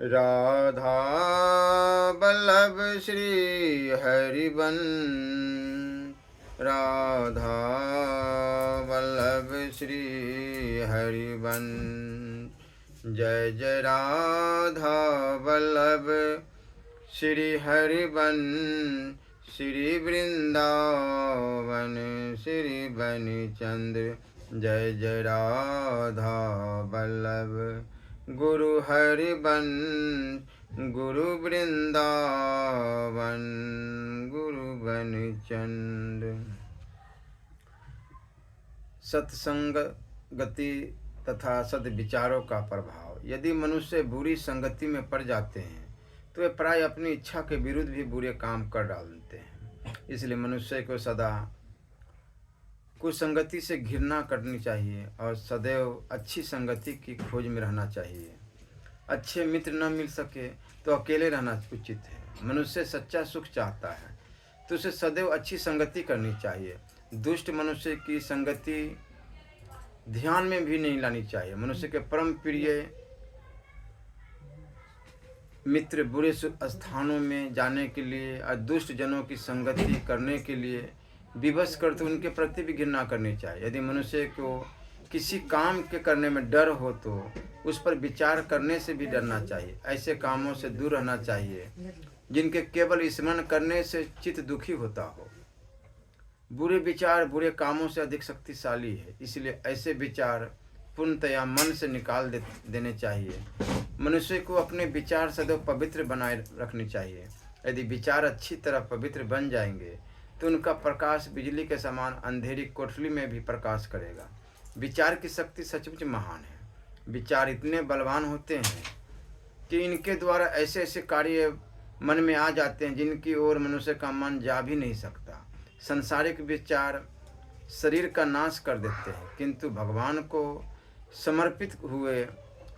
राधा वल्लभ श्री हरिवंश, राधा वल्लभ श्री हरिवंश। जय जय राधा वल्लभ श्री हरिवंश, श्री वृंदावन श्री बनीचंद्र। जय जय राधा वल्लभ गुरु हरिवंश, गुरु वृंदावन गुरु बनीचंद्र। सत्संग गति तथा सद्विचारों का प्रभाव। यदि मनुष्य बुरी संगति में पड़ जाते हैं तो वे प्राय अपनी इच्छा के विरुद्ध भी बुरे काम कर डालते हैं। इसलिए मनुष्य को सदा कुसंगति से घृणा करनी चाहिए और सदैव अच्छी संगति की खोज में रहना चाहिए। अच्छे मित्र न मिल सके तो अकेले रहना उचित है। मनुष्य सच्चा सुख चाहता है तो उसे सदैव अच्छी संगति करनी चाहिए। दुष्ट मनुष्य की संगति ध्यान में भी नहीं लानी चाहिए। मनुष्य के परम प्रिय मित्र बुरे स्थानों में जाने के लिए और दुष्ट जनों की संगति करने के लिए विवश करते उनके प्रति भी घृणा करनी चाहिए। यदि मनुष्य को किसी काम के करने में डर हो तो उस पर विचार करने से भी डरना चाहिए। ऐसे कामों से दूर रहना चाहिए जिनके केवल स्मरण करने से चित्त दुखी होता हो। बुरे विचार बुरे कामों से अधिक शक्तिशाली है, इसलिए ऐसे विचार पूर्णतया मन से निकाल देने चाहिए। मनुष्य को अपने विचार सदैव पवित्र बनाए रखने चाहिए। यदि विचार अच्छी तरह पवित्र बन जाएंगे तो उनका प्रकाश बिजली के समान अंधेरी कोठरी में भी प्रकाश करेगा। विचार की शक्ति सचमुच महान है। विचार इतने बलवान होते हैं कि इनके द्वारा ऐसे ऐसे कार्य मन में आ जाते हैं जिनकी ओर मनुष्य का मन जा भी नहीं सकता। संसारिक विचार शरीर का नाश कर देते हैं, किंतु भगवान को समर्पित हुए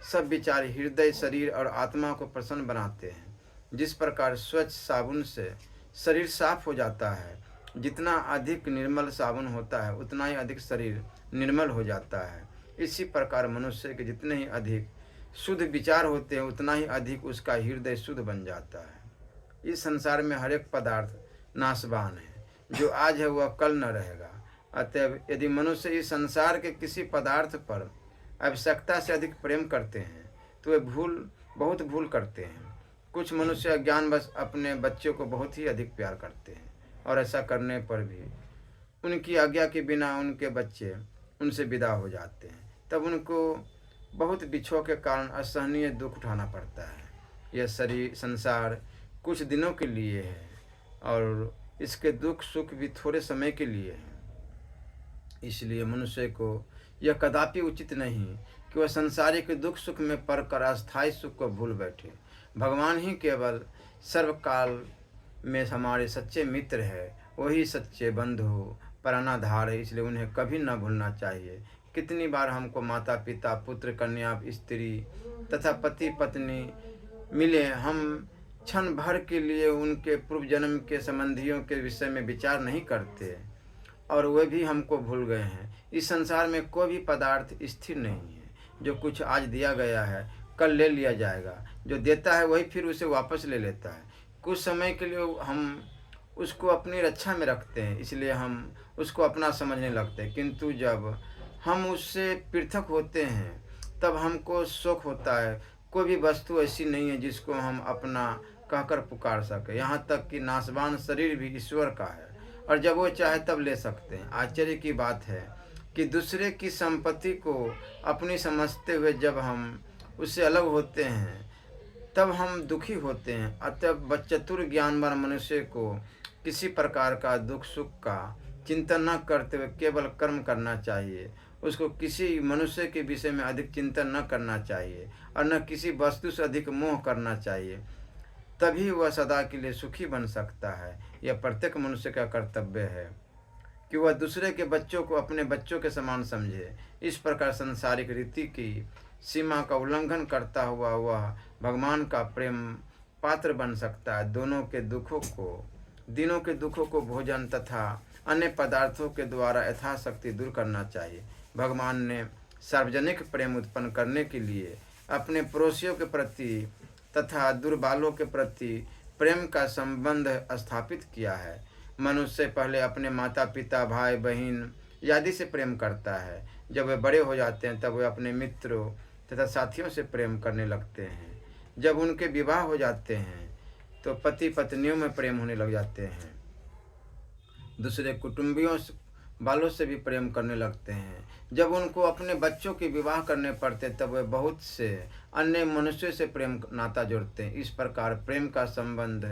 सब विचार हृदय, शरीर और आत्मा को प्रसन्न बनाते हैं। जिस प्रकार स्वच्छ साबुन से शरीर साफ हो जाता है, जितना अधिक निर्मल साबुन होता है उतना ही अधिक शरीर निर्मल हो जाता है। इसी प्रकार मनुष्य के जितने ही अधिक शुद्ध विचार होते हैं उतना ही अधिक उसका हृदय शुद्ध बन जाता है। इस संसार में हर एक पदार्थ नाशवान है, जो आज है वह कल न रहेगा। अतएव यदि मनुष्य इस संसार के किसी पदार्थ पर आवश्यकता से अधिक प्रेम करते हैं तो वे बहुत भूल करते हैं। कुछ मनुष्य अज्ञानवश अपने बच्चों को बहुत ही अधिक प्यार करते हैं और ऐसा करने पर भी उनकी आज्ञा के बिना उनके बच्चे उनसे विदा हो जाते हैं। तब उनको बहुत बिछोह के कारण असहनीय दुख उठाना पड़ता है। यह शरीर संसार कुछ दिनों के लिए है और इसके दुख सुख भी थोड़े समय के लिए हैं। इसलिए मनुष्य को यह कदापि उचित नहीं कि वह संसारिक दुख सुख में पड़कर अस्थायी सुख को भूल बैठे। भगवान ही केवल सर्वकाल में हमारे सच्चे मित्र है, वही सच्चे बंधु प्राणाधार है, इसलिए उन्हें कभी न भूलना चाहिए। कितनी बार हमको माता पिता पुत्र कन्या स्त्री तथा पति पत्नी मिले, हम क्षण भर के लिए उनके पूर्व जन्म के संबंधियों के विषय में विचार नहीं करते और वे भी हमको भूल गए हैं। इस संसार में कोई भी पदार्थ स्थिर नहीं है। जो कुछ आज दिया गया है कल ले लिया जाएगा, जो देता है वही फिर उसे वापस ले लेता है। कुछ समय के लिए हम उसको अपनी रक्षा में रखते हैं, इसलिए हम उसको अपना समझने लगते हैं, किंतु जब हम उससे पृथक होते हैं तब हमको शोक होता है। कोई भी वस्तु ऐसी नहीं है जिसको हम अपना कहकर पुकार सके। यहाँ तक कि नाशवान शरीर भी ईश्वर का है और जब वो चाहे तब ले सकते हैं। आश्चर्य की बात है कि दूसरे की संपत्ति को अपनी समझते हुए जब हम उससे अलग होते हैं तब हम दुखी होते हैं। अतः चतुर ज्ञानवान मनुष्य को किसी प्रकार का दुख सुख का चिंतन न करते हुए केवल कर्म करना चाहिए। उसको किसी मनुष्य के विषय में अधिक चिंतन न करना चाहिए और न किसी वस्तु से अधिक मोह करना चाहिए, तभी वह सदा के लिए सुखी बन सकता है। यह प्रत्येक मनुष्य का कर्तव्य है कि वह दूसरे के बच्चों को अपने बच्चों के समान समझे। इस प्रकार सांसारिक रीति की सीमा का उल्लंघन करता हुआ वह भगवान का प्रेम पात्र बन सकता है। दिनों के दुखों को भोजन तथा अन्य पदार्थों के द्वारा यथाशक्ति दूर करना चाहिए। भगवान ने सार्वजनिक प्रेम उत्पन्न करने के लिए अपने पड़ोसियों के प्रति तथा दुर्बलों के प्रति प्रेम का संबंध स्थापित किया है। मनुष्य पहले अपने माता पिता, भाई बहन आदि से प्रेम करता है। जब वे बड़े हो जाते हैं तब वे अपने मित्रों तथा साथियों से प्रेम करने लगते हैं। जब उनके विवाह हो जाते हैं तो पति पत्नियों में प्रेम होने लग जाते हैं। दूसरे कुटुंबियों वालों से भी प्रेम करने लगते हैं। जब उनको अपने बच्चों के विवाह करने पड़ते तब वे बहुत से अन्य मनुष्यों से प्रेम नाता जोड़ते हैं। इस प्रकार प्रेम का संबंध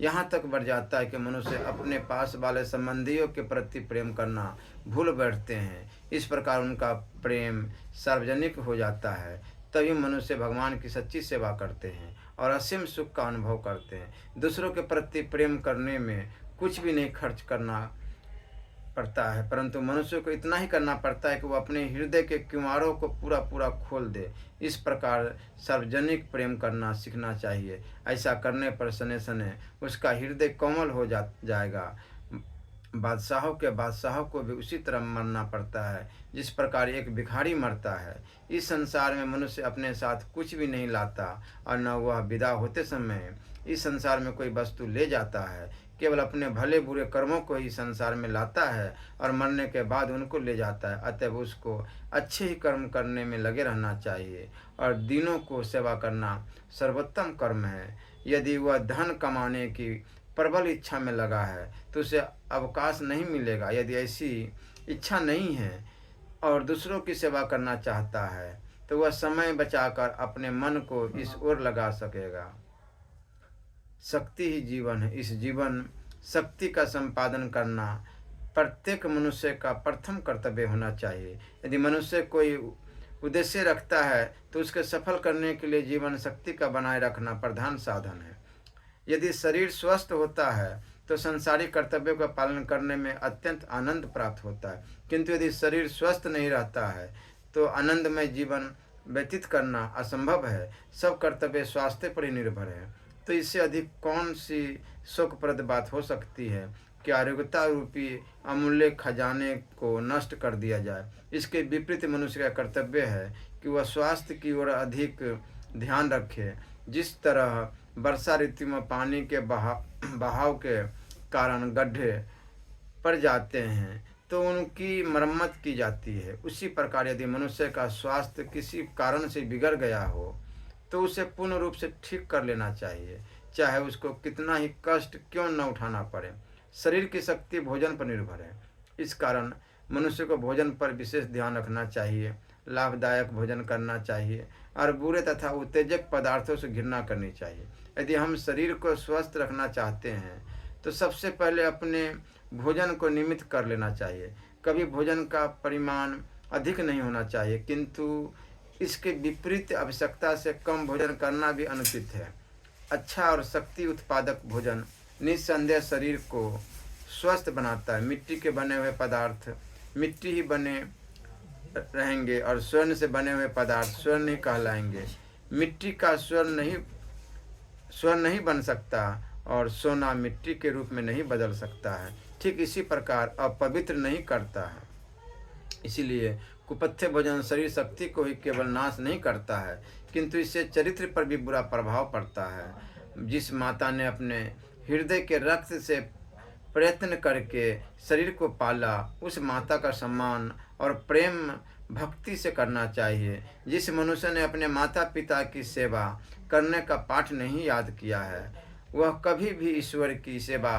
यहाँ तक बढ़ जाता है कि मनुष्य अपने पास वाले संबंधियों के प्रति प्रेम करना भूल बैठते हैं। इस प्रकार उनका प्रेम सार्वजनिक हो जाता है। तभी मनुष्य भगवान की सच्ची सेवा करते हैं और असीम सुख का अनुभव करते हैं। दूसरों के प्रति प्रेम करने में कुछ भी नहीं खर्च करना पड़ता है, परंतु मनुष्य को इतना ही करना पड़ता है कि वो अपने हृदय के किवाड़ों को पूरा पूरा खोल दे। इस प्रकार सार्वजनिक प्रेम करना सीखना चाहिए। ऐसा करने पर सने सने उसका हृदय कोमल हो जाएगा। बादशाहों को भी उसी तरह मरना पड़ता है जिस प्रकार एक भिखारी मरता है। इस संसार में मनुष्य अपने साथ कुछ भी नहीं लाता और न वह विदा होते समय इस संसार में कोई वस्तु ले जाता है। केवल अपने भले बुरे कर्मों को ही संसार में लाता है और मरने के बाद उनको ले जाता है। अतः उसको अच्छे ही कर्म करने में लगे रहना चाहिए और दीनों को सेवा करना सर्वोत्तम कर्म है। यदि वह धन कमाने की प्रबल इच्छा में लगा है तो उसे अवकाश नहीं मिलेगा। यदि ऐसी इच्छा नहीं है और दूसरों की सेवा करना चाहता है तो वह समय बचाकर अपने मन को इस ओर लगा सकेगा। शक्ति ही जीवन है। इस जीवन शक्ति का संपादन करना प्रत्येक मनुष्य का प्रथम कर्तव्य होना चाहिए। यदि मनुष्य कोई उद्देश्य रखता है तो उसके सफल करने के लिए जीवन शक्ति का बनाए रखना प्रधान साधन है। यदि शरीर स्वस्थ होता है तो संसारिक कर्तव्यों का पालन करने में अत्यंत आनंद प्राप्त होता है, किंतु यदि शरीर स्वस्थ नहीं रहता है तो आनंदमय जीवन व्यतीत करना असंभव है। सब कर्तव्य स्वास्थ्य पर ही निर्भर है। तो इससे अधिक कौन सी शोकप्रद बात हो सकती है कि आरोग्यता रूपी अमूल्य खजाने को नष्ट कर दिया जाए। इसके विपरीत मनुष्य का कर्तव्य है कि वह स्वास्थ्य की ओर अधिक ध्यान रखे। जिस तरह वर्षा ऋतु में पानी के बहाव के कारण गड्ढे पड़ जाते हैं तो उनकी मरम्मत की जाती है, उसी प्रकार यदि मनुष्य का स्वास्थ्य किसी कारण से बिगड़ गया हो तो उसे पूर्ण रूप से ठीक कर लेना चाहिए, चाहे उसको कितना ही कष्ट क्यों न उठाना पड़े। शरीर की शक्ति भोजन पर निर्भर है। इस कारण मनुष्य को भोजन पर विशेष ध्यान रखना चाहिए, लाभदायक भोजन करना चाहिए और बुरे तथा उत्तेजक पदार्थों से घृणा करनी चाहिए। यदि हम शरीर को स्वस्थ रखना चाहते हैं तो सबसे पहले अपने भोजन को नियमित कर लेना चाहिए। कभी भोजन का परिमाण अधिक नहीं होना चाहिए, किंतु इसके विपरीत आवश्यकता से कम भोजन करना भी अनुचित है। अच्छा और शक्ति उत्पादक भोजन निस्संदेह शरीर को स्वस्थ बनाता है। मिट्टी के बने हुए पदार्थ मिट्टी ही बने रहेंगे और स्वर्ण से बने हुए पदार्थ स्वर्ण ही कहलाएंगे। मिट्टी का स्वर्ण नहीं बन सकता और सोना मिट्टी के रूप में नहीं बदल सकता है। ठीक इसी प्रकार अपवित्र नहीं करता है। इसीलिए कुपथ्य भोजन शरीर शक्ति को ही केवल नाश नहीं करता है, किंतु इससे चरित्र पर भी बुरा प्रभाव पड़ता है। जिस माता ने अपने हृदय के रक्त से प्रयत्न करके शरीर को पाला, उस माता का सम्मान और प्रेम भक्ति से करना चाहिए। जिस मनुष्य ने अपने माता पिता की सेवा करने का पाठ नहीं याद किया है वह कभी भी ईश्वर की सेवा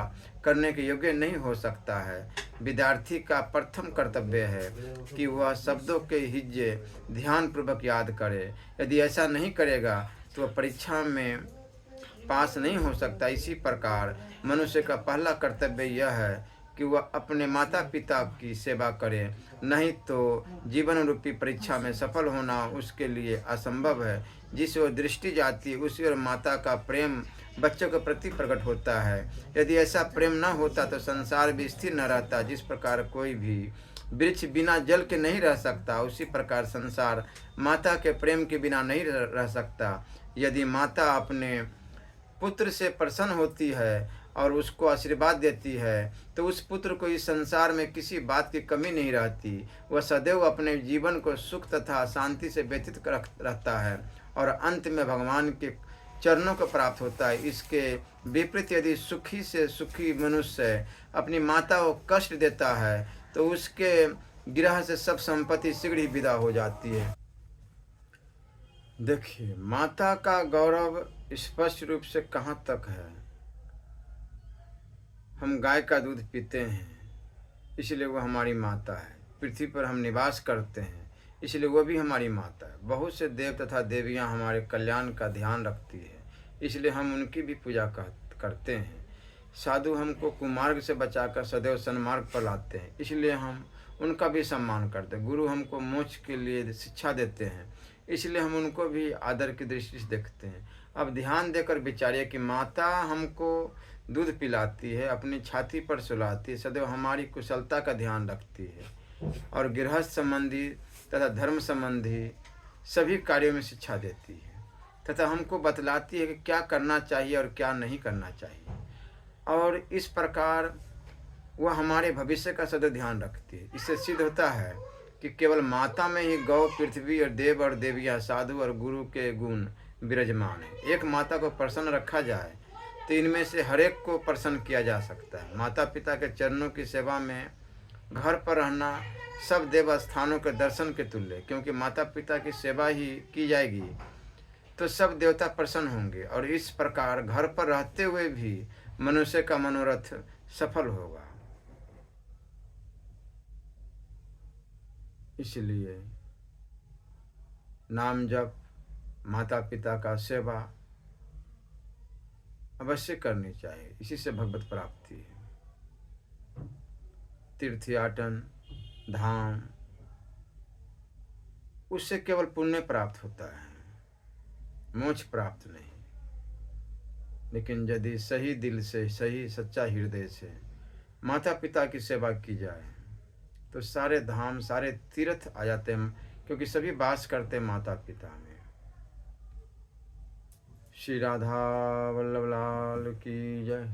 करने के योग्य नहीं हो सकता है। विद्यार्थी का प्रथम कर्तव्य है कि वह शब्दों के हिज्जे ध्यानपूर्वक याद करे। यदि ऐसा नहीं करेगा तो वह परीक्षा में पास नहीं हो सकता। इसी प्रकार मनुष्य का पहला कर्तव्य यह है कि वह अपने माता पिता की सेवा करे, नहीं तो जीवन रूपी परीक्षा में सफल होना उसके लिए असंभव है। जिस ओर दृष्टि जाती है उसी ओर माता का प्रेम बच्चों के प्रति प्रकट होता है। यदि ऐसा प्रेम न होता तो संसार भी स्थिर न रहता। जिस प्रकार कोई भी वृक्ष बिना जल के नहीं रह सकता, उसी प्रकार संसार माता के प्रेम के बिना नहीं रह सकता। यदि माता अपने पुत्र से प्रसन्न होती है और उसको आशीर्वाद देती है तो उस पुत्र को इस संसार में किसी बात की कमी नहीं रहती। वह सदैव अपने जीवन को सुख तथा शांति से व्यतीत रहता है और अंत में भगवान के चरणों को प्राप्त होता है। इसके विपरीत यदि सुखी से सुखी मनुष्य अपनी माता को कष्ट देता है तो उसके गृह से सब संपत्ति शीघ्र ही विदा हो जाती है। देखिए, माता का गौरव स्पष्ट रूप से कहाँ तक है। हम गाय का दूध पीते हैं इसलिए वो हमारी माता है। पृथ्वी पर हम निवास करते हैं इसलिए वो भी हमारी माता है। बहुत से देव तथा देवियाँ हमारे कल्याण का ध्यान रखती है इसलिए हम उनकी भी पूजा करते हैं। साधु हमको कुमार्ग से बचाकर सदैव सन्मार्ग पर लाते हैं इसलिए हम उनका भी सम्मान करते हैं। गुरु हमको मोक्ष के लिए शिक्षा देते हैं इसलिए हम उनको भी आदर की दृष्टि से देखते हैं। अब ध्यान देकर विचारिए कि माता हमको दूध पिलाती है, अपनी छाती पर सुलाती है, सदैव हमारी कुशलता का ध्यान रखती है और गृहस्थ संबंधी तथा धर्म संबंधी सभी कार्यों में शिक्षा देती है तथा हमको बतलाती है कि क्या करना चाहिए और क्या नहीं करना चाहिए। और इस प्रकार वह हमारे भविष्य का सदैव ध्यान रखती है। इससे सिद्ध होता है कि केवल माता में ही गौ, पृथ्वी और देव और देवियाँ, साधु और गुरु के गुण विराजमान है। एक माता को प्रसन्न रखा जाए तो इनमें से हर एक को प्रसन्न किया जा सकता है। माता पिता के चरणों की सेवा में घर पर रहना सब देव स्थानों के दर्शन के तुल्य, क्योंकि माता पिता की सेवा ही की जाएगी तो सब देवता प्रसन्न होंगे और इस प्रकार घर पर रहते हुए भी मनुष्य का मनोरथ सफल होगा। इसलिए नाम जप, माता पिता का सेवा अवश्य करनी चाहिए। इसी से भगवत प्राप्ति है। तीर्थयाटन, धाम, उससे केवल पुण्य प्राप्त होता है, मोक्ष प्राप्त नहीं। लेकिन यदि सही दिल से, सही सच्चा हृदय से माता पिता की सेवा की जाए तो सारे धाम, सारे तीर्थ आ जाते हैं, क्योंकि सभी वास करते हैं माता पिता में। श्री राधा वल्लभ लाल की जय।